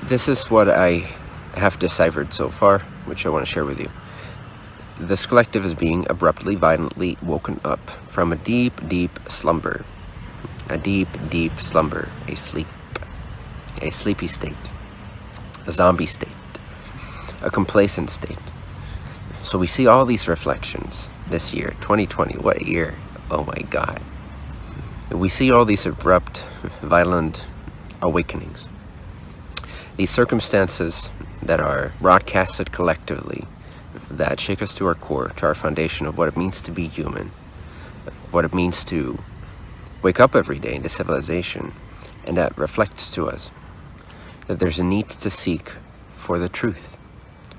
This is what I have deciphered so far, which I want to share with you. This collective is being abruptly, violently woken up from a deep, deep slumber. A deep, deep slumber. A sleepy state. A zombie state. A complacent state. So we see all these reflections this year, 2020. What a year. Oh my God. We see all these abrupt, violent awakenings. These circumstances that are broadcasted collectively, that shake us to our core, to our foundation of what it means to be human, what it means to wake up every day into civilization, and that reflects to us that there's a need to seek for the truth.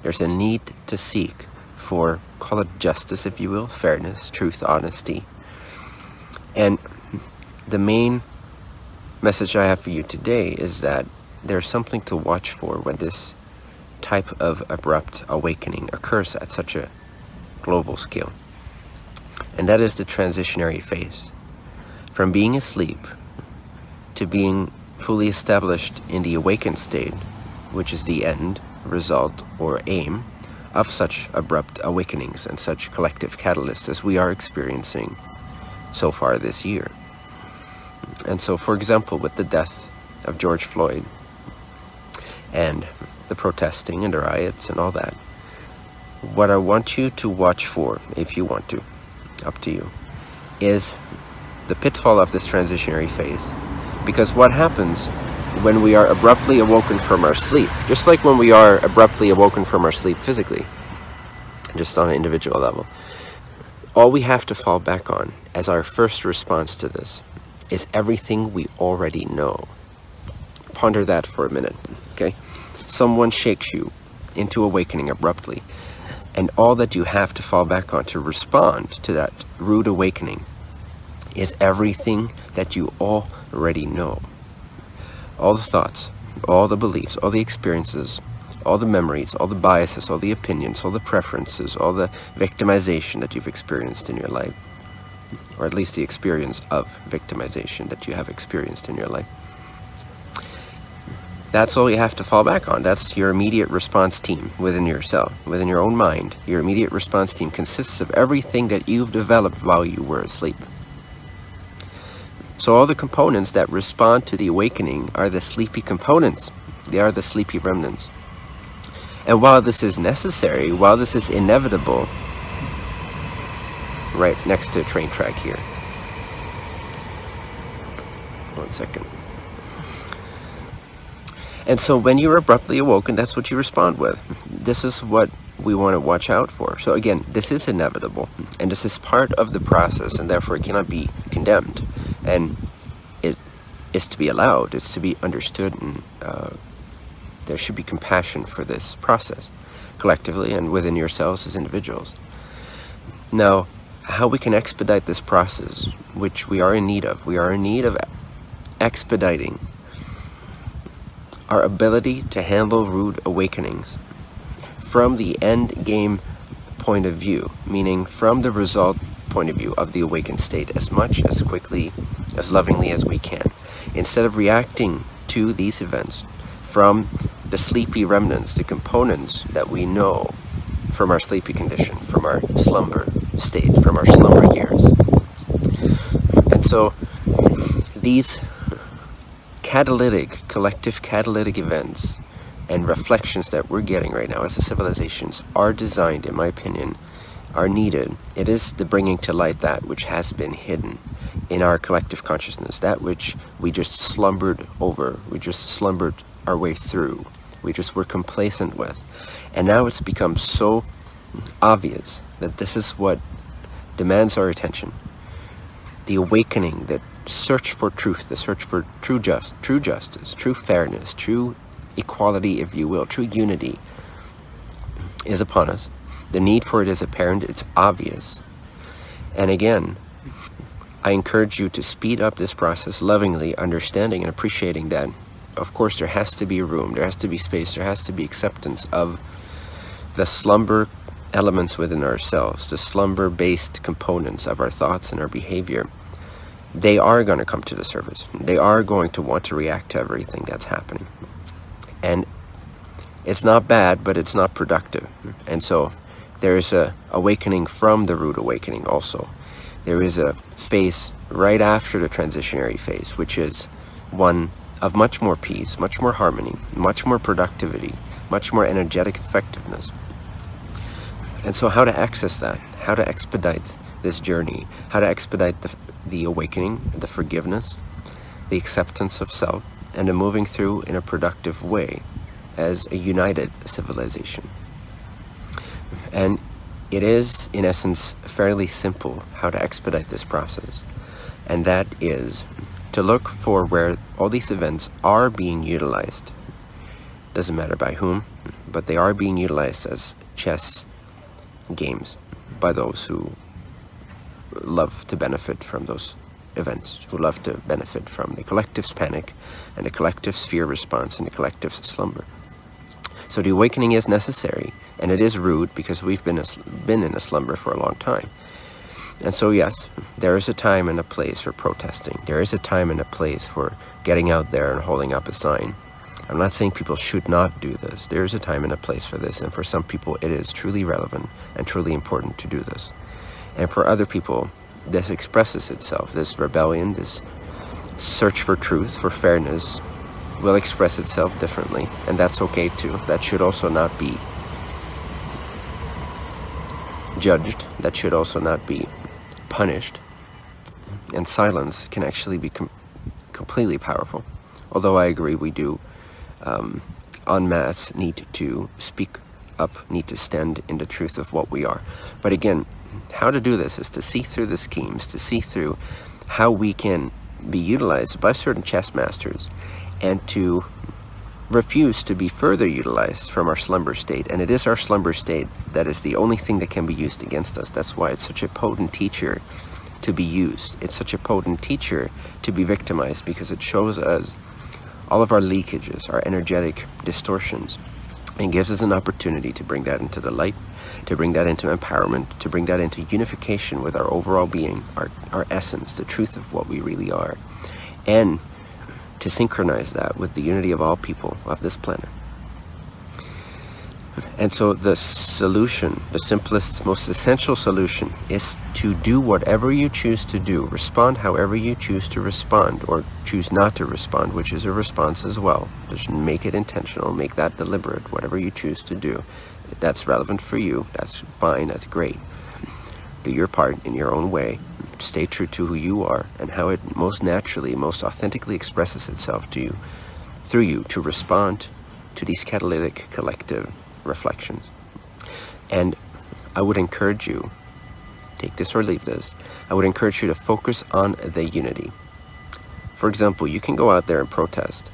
There's a need to seek for, call it justice if you will, fairness, truth, honesty. And the main message I have for you today is that there's something to watch for when this type of abrupt awakening occurs at such a global scale. And that is the transitionary phase. From being asleep to being fully established in the awakened state, which is the end result or aim of such abrupt awakenings and such collective catalysts as we are experiencing so far this year. And so, for example, with the death of George Floyd and the protesting and the riots and all that, what I want you to watch for, if you want to, up to you, is the pitfall of this transitionary phase. Because what happens when we are abruptly awoken from our sleep, just like when we are abruptly awoken from our sleep physically, just on an individual level, all we have to fall back on as our first response to this is everything we already know. Ponder that for a minute, okay? Someone shakes you into awakening abruptly, and all that you have to fall back on to respond to that rude awakening is everything that you already know. All the thoughts, all the beliefs, all the experiences, all the memories, all the biases, all the opinions, all the preferences, all the victimization that you've experienced in your life, or at least the experience of victimization that you have experienced in your life. That's all you have to fall back on. That's your immediate response team within yourself, within your own mind. Your immediate response team consists of everything that you've developed while you were asleep. So all the components that respond to the awakening are the sleepy components. They are the sleepy remnants. And while this is necessary, while this is inevitable, right next to a train track here. 1 second. And so when you're abruptly awoken, that's what you respond with. This is what we want to watch out for. So again, this is inevitable, and this is part of the process, and therefore it cannot be condemned. And it is to be allowed, it's to be understood, and there should be compassion for this process, collectively and within yourselves as individuals. Now, how we can expedite this process, which we are in need of expediting our ability to handle rude awakenings from the end game point of view, meaning from the result point of view of the awakened state, as much, as quickly, as lovingly as we can, instead of reacting to these events from the sleepy remnants, the components that we know from our sleepy condition, from our slumber state, from our slumber years. And so these collective catalytic events and reflections that we're getting right now as a civilizations are designed, in my opinion, are needed. It is the bringing to light that which has been hidden in our collective consciousness, that which we just slumbered over, we just slumbered our way through, we just were complacent with. And now it's become so obvious that this is what demands our attention. The awakening, the search for truth, the search for true justice, true fairness, true equality, if you will, true unity is upon us. The need for it is apparent, it's obvious. And again, I encourage you to speed up this process lovingly, understanding and appreciating that, of course, there has to be room, there has to be space, there has to be acceptance of the slumber elements within ourselves, the slumber-based components of our thoughts and our behavior. They are going to come to the surface. They are going to want to react to everything that's happening. And It's not bad, but it's not productive. And so there is a awakening from the rude awakening also. There is a phase right after the transitionary phase, which is one of much more peace, much more harmony, much more productivity, much more energetic effectiveness. And so how to access that, how to expedite this journey, how to expedite the awakening, the forgiveness, the acceptance of self, and the moving through in a productive way as a united civilization. And it is, in essence, fairly simple how to expedite this process. And that is to look for where all these events are being utilized. Doesn't matter by whom, but they are being utilized as chess games by those who love to benefit from those events, who love to benefit from the collective's panic and the collective's fear response and the collective's slumber. So the awakening is necessary, and it is rude because we've been in a slumber for a long time. And so yes, there is a time and a place for protesting. There is a time and a place for getting out there and holding up a sign. I'm not saying people should not do this. There is a time and a place for this, and for some people it is truly relevant and truly important to do this. And for other people, this expresses itself. This rebellion, this search for truth, for fairness, will express itself differently, and that's okay too. That should also not be judged. That should also not be punished. And silence can actually be completely powerful. Although I agree, we do en masse need to speak up, need to stand in the truth of what we are. But again, how to do this is to see through the schemes, to see through how we can be utilized by certain chess masters, and to refuse to be further utilized from our slumber state. And it is our slumber state that is the only thing that can be used against us. That's why it's such a potent teacher to be used. It's such a potent teacher to be victimized, because it shows us all of our leakages, our energetic distortions, and gives us an opportunity to bring that into the light, to bring that into empowerment, to bring that into unification with our overall being, our essence, the truth of what we really are, and to synchronize that with the unity of all people of this planet. And so the solution, the simplest, most essential solution, is to do whatever you choose to do, respond however you choose to respond, or choose not to respond, which is a response as well. Just make it intentional, make that deliberate, whatever you choose to do. If that's relevant for you, that's fine, that's great. Do your part in your own way. Stay true to who you are and how it most naturally, most authentically expresses itself to you, through you, to respond to these catalytic collective reflections. And I would encourage you, take this or leave this, I would encourage you to focus on the unity. For example, you can go out there and protest,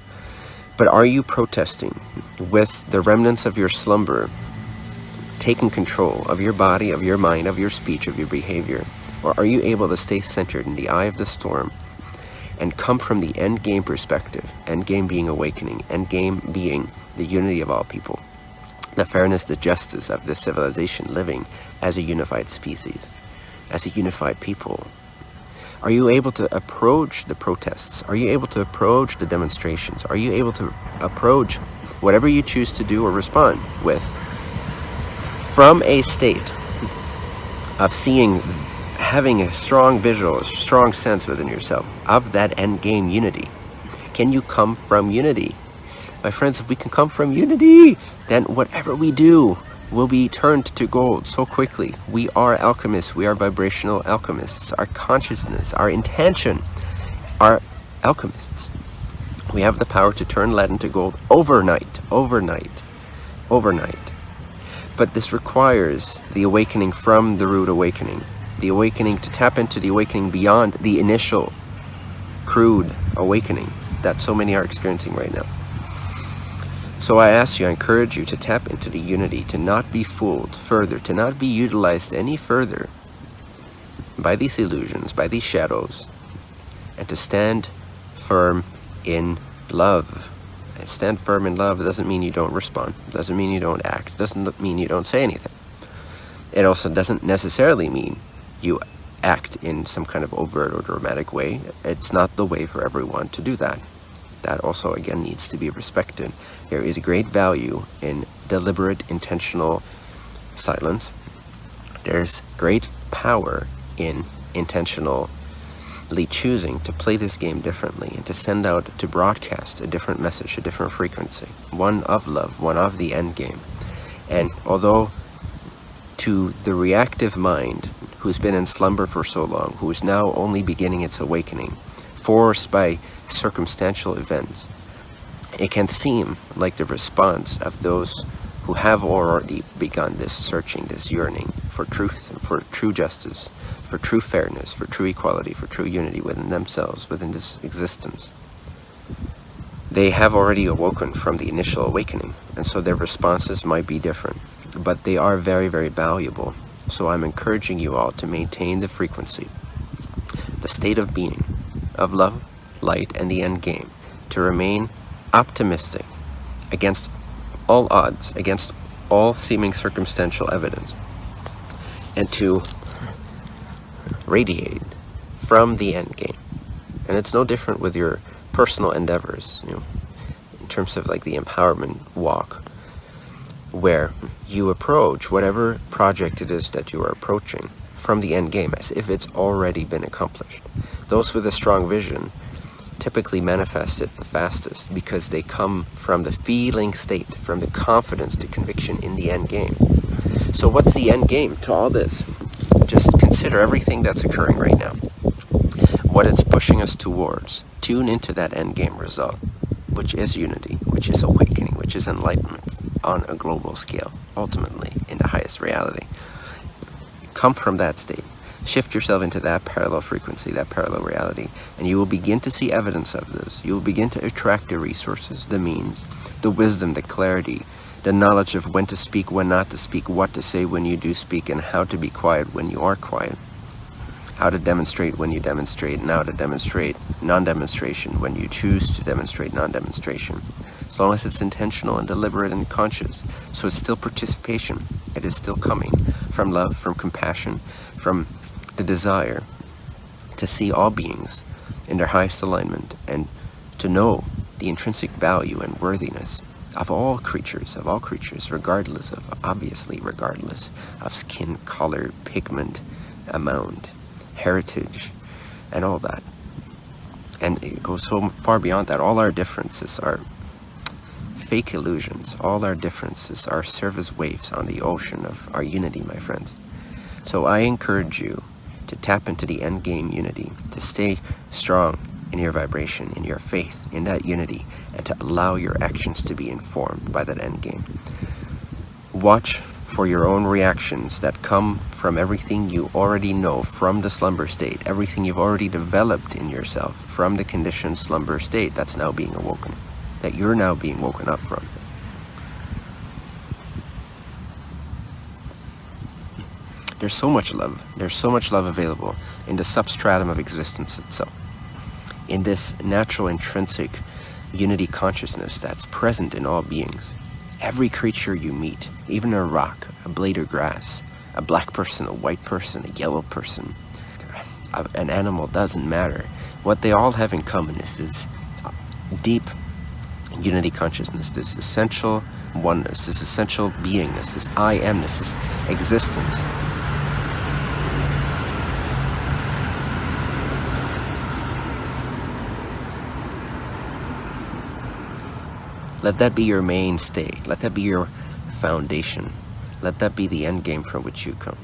but are you protesting with the remnants of your slumber taking control of your body, of your mind, of your speech, of your behavior? Or are you able to stay centered in the eye of the storm and come from the end game perspective, end game being awakening, end game being the unity of all people, the fairness, the justice of this civilization living as a unified species, as a unified people? Are you able to approach the protests? Are you able to approach the demonstrations? Are you able to approach whatever you choose to do or respond with from a state of seeing, having a strong visual, a strong sense within yourself of that end game unity? Can you come from unity? My friends, if we can come from unity, then whatever we do will be turned to gold so quickly. We are alchemists. We are vibrational alchemists. Our consciousness, our intention are alchemists. We have the power to turn lead into gold overnight. But this requires the awakening from the rude awakening. The awakening, to tap into the awakening beyond the initial crude awakening that so many are experiencing right now. So I ask you, I encourage you to tap into the unity, to not be fooled further, to not be utilized any further by these illusions, by these shadows, and to stand firm in love. And stand firm in love doesn't mean you don't respond, doesn't mean you don't act, doesn't mean you don't say anything. It also doesn't necessarily mean you act in some kind of overt or dramatic way. It's not the way for everyone to do that. That also, again, needs to be respected. There is great value in deliberate, intentional silence. There's great power in intentionally choosing to play this game differently and to send out, to broadcast a different message, a different frequency, one of love, one of the end game. And although to the reactive mind, who's been in slumber for so long, who is now only beginning its awakening, forced by circumstantial events, it can seem like the response of those who have already begun this searching, this yearning for truth, and for true justice, for true fairness, for true equality, for true unity within themselves, within this existence. They have already awoken from the initial awakening, and so their responses might be different, but they are very, very valuable. So I'm encouraging you all to maintain the frequency, the state of being, of love, light, and the end game, to remain optimistic against all odds, against all seeming circumstantial evidence, and to radiate from the end game. And it's no different with your personal endeavors, in terms of like the empowerment walk, where you approach whatever project it is that you are approaching from the end game as if it's already been accomplished. Those with a strong vision typically manifest it the fastest because they come from the feeling state, from the confidence to conviction in the end game. So what's the end game to all this? Just consider everything that's occurring right now, what it's pushing us towards. Tune into that end game result, which is unity, which is awakening, which is enlightenment on a global scale, ultimately in the highest reality. Come from that state. Shift yourself into that parallel frequency, that parallel reality, and you will begin to see evidence of this. You will begin to attract the resources, the means, the wisdom, the clarity, the knowledge of when to speak, when not to speak, what to say when you do speak, and how to be quiet when you are quiet. How to demonstrate when you demonstrate, and how to demonstrate non-demonstration when you choose to demonstrate non-demonstration. As long as it's intentional and deliberate and conscious. So it's still participation. It is still coming from love, from compassion, from the desire to see all beings in their highest alignment and to know the intrinsic value and worthiness of all creatures, regardless of skin color, pigment, amount, heritage, and all that. And it goes so far beyond that. All our differences are fake illusions. All our differences are surface waves on the ocean of our unity, my friends. So I encourage you to tap into the end game unity, to stay strong in your vibration, in your faith, in that unity, and to allow your actions to be informed by that end game. Watch for your own reactions that come from everything you already know from the slumber state, everything you've already developed in yourself from the conditioned slumber state that's now being awoken, that you're now being woken up from. There's so much love. There's so much love available in the substratum of existence itself, in this natural intrinsic unity consciousness that's present in all beings. Every creature you meet, even a rock, a blade of grass, a black person, a white person, a yellow person, an animal, doesn't matter. What they all have in common is this deep unity consciousness, this essential oneness, this essential beingness, this I amness, this existence. Let that be your mainstay. Let that be your foundation. Let that be the end game from which you come.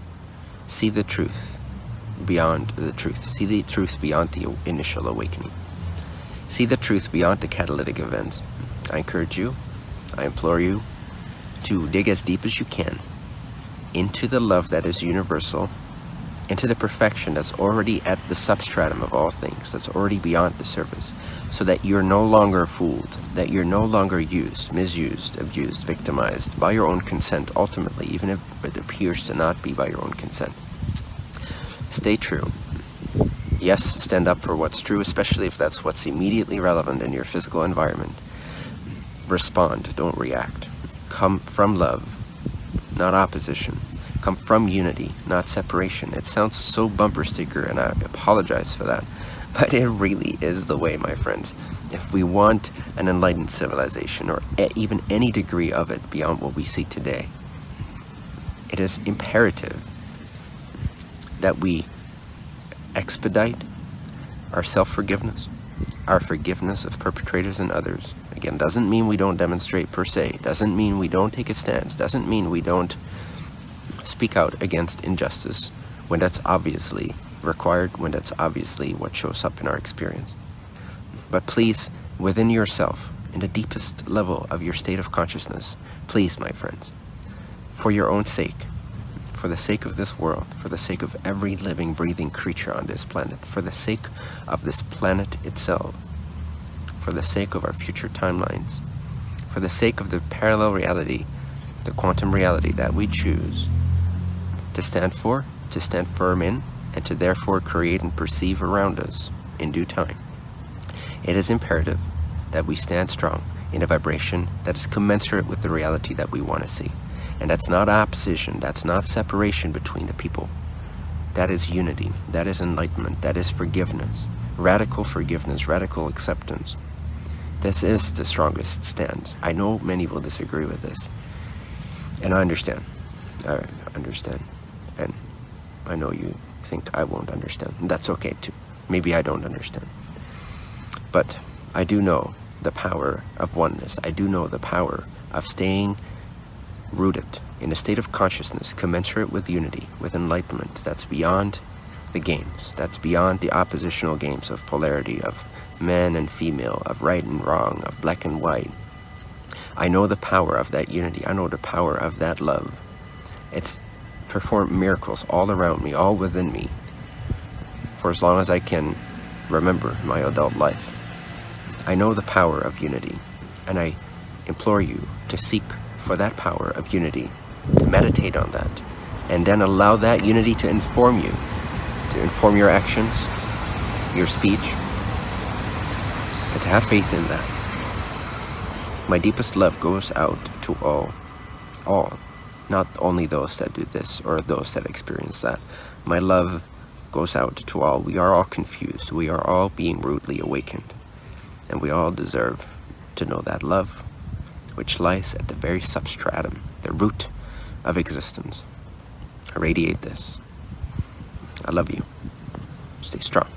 See the truth beyond the truth. See the truth beyond the initial awakening. See the truth beyond the catalytic events. I encourage you, I implore you to dig as deep as you can into the love that is universal, into the perfection that's already at the substratum of all things, that's already beyond the surface, so that you're no longer fooled, that you're no longer used, misused, abused, victimized by your own consent, ultimately, even if it appears to not be by your own consent. Stay true. Yes, stand up for what's true, especially if that's what's immediately relevant in your physical environment. Respond, don't react. Come from love, not opposition. Come from unity, not separation. It sounds so bumper sticker, and I apologize for that, but it really is the way, my friends. if we want an enlightened civilization, or even any degree of it beyond what we see today, it is imperative that we expedite our self-forgiveness, our forgiveness of perpetrators and others. Again, doesn't mean we don't demonstrate per se, doesn't mean we don't take a stance, doesn't mean we don't speak out against injustice when that's obviously required, when that's obviously what shows up in our experience. But please, within yourself, in the deepest level of your state of consciousness, please, my friends, for your own sake, for the sake of this world, for the sake of every living, breathing creature on this planet, for the sake of this planet itself, for the sake of our future timelines, for the sake of the parallel reality, the quantum reality that we choose to stand for, to stand firm in, and to therefore create and perceive around us in due time. It is imperative that we stand strong in a vibration that is commensurate with the reality that we want to see. And that's not opposition, that's not separation between the people. That is unity, that is enlightenment, that is forgiveness, radical acceptance. This is the strongest stance. I know many will disagree with this, and I understand. And I know you think I won't understand. And that's okay too. Maybe I don't understand. But I do know the power of oneness. I do know the power of staying rooted in a state of consciousness commensurate with unity, with enlightenment that's beyond the games, that's beyond the oppositional games of polarity, of man and female, of right and wrong, of black and white. I know the power of that unity. I know the power of that love. It's performed miracles all around me, all within me, for as long as I can remember my adult life. I know the power of unity, and I implore you to seek for that power of unity, to meditate on that, and then allow that unity to inform you, to inform your actions, your speech, and to have faith in that. My deepest love goes out to all, not only those that do this or those that experience that. My love goes out to all. We are all confused. We are all being rudely awakened. And we all deserve to know that love, which lies at the very substratum, the root of existence. I radiate this. I love you. Stay strong.